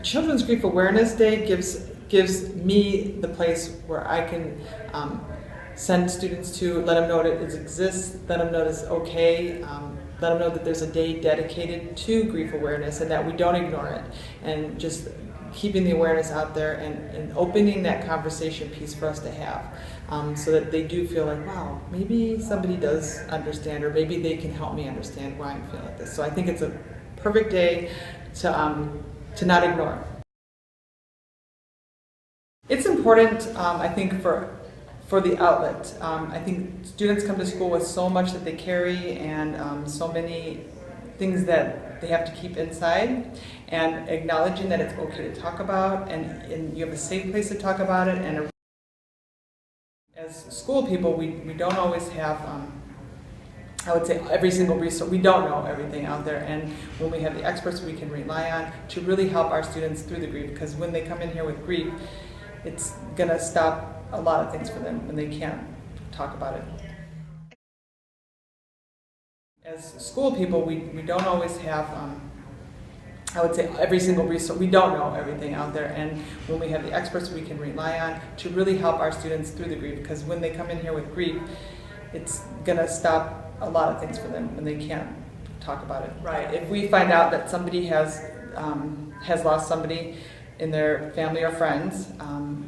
Children's Grief Awareness Day gives me the place where I can send students to, let them know that it exists, let them know that it's okay, let them know that there's a day dedicated to grief awareness and that we don't ignore it, and just keeping the awareness out there and opening that conversation piece for us to have, so that they do feel like, wow, maybe somebody does understand, or maybe they can help me understand why I'm feeling like this. So I think it's a perfect day to not ignore. It's important, I think, for the outlet. I think students come to school with so much that they carry, and so many things that they have to keep inside, and acknowledging that it's okay to talk about, and you have a safe place to talk about it. And as school people, we don't always have, I would say, every single resource. We don't know everything out there, and when we have the experts we can rely on to really help our students through the grief, because when they come in here with grief, it's going to stop a lot of things for them when they can't talk about it. As school people, we don't always have, I would say, every single resource. We don't know everything out there, and when we have the experts we can rely on to really help our students through the grief, because when they come in here with grief, it's going to stop a lot of things for them when they can't talk about it. Right. If we find out that somebody has lost somebody in their family or friends,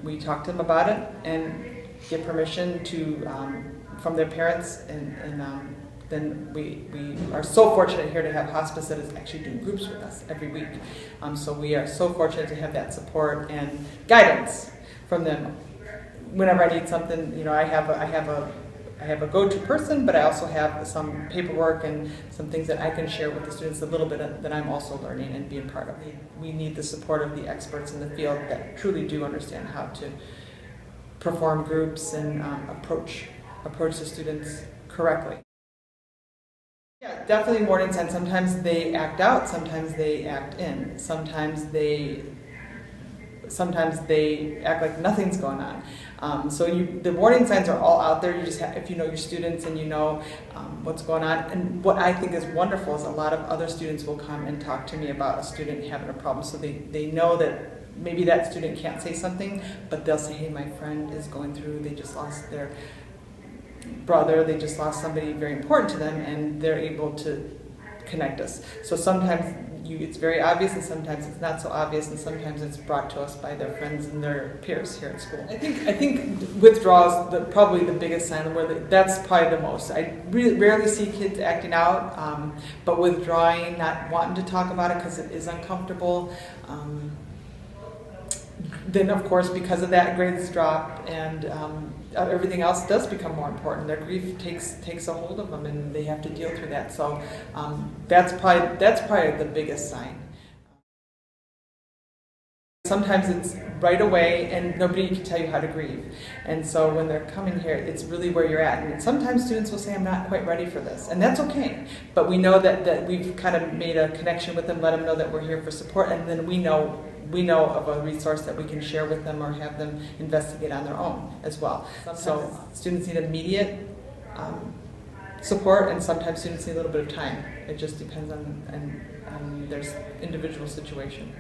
we talk to them about it and get permission from their parents, and then we are so fortunate here to have hospice that is actually doing groups with us every week. So we are so fortunate to have that support and guidance from them. Whenever I need something, I have a go-to person, but I also have some paperwork and some things that I can share with the students, a little bit that I'm also learning and being part of. We need the support of the experts in the field that truly do understand how to perform groups and approach the students correctly. Yeah, definitely warning signs. Sometimes they act out, sometimes they act in, sometimes they act like nothing's going on. So the warning signs are all out there. You just have, if you know your students and you know what's going on. And what I think is wonderful is a lot of other students will come and talk to me about a student having a problem. So they know that maybe that student can't say something, but they'll say, hey, my friend is going through, they just lost their brother, they just lost somebody very important to them, and they're able to connect us. So sometimes it's very obvious, and sometimes it's not so obvious, and sometimes it's brought to us by their friends and their peers here at school. I think withdrawal is probably the biggest sign, that's probably the most. I rarely see kids acting out, but withdrawing, not wanting to talk about it because it is uncomfortable. Then, of course, because of that, grades drop, and everything else does become more important. Their grief takes a hold of them, and they have to deal through that. So that's probably the biggest sign. Sometimes it's right away, and nobody can tell you how to grieve. And so when they're coming here, it's really where you're at. And sometimes students will say, I'm not quite ready for this. And that's okay. But we know that we've kind of made a connection with them, let them know that we're here for support, and then we know of a resource that we can share with them or have them investigate on their own as well. So students need immediate support, and sometimes students need a little bit of time. It just depends on their individual situation.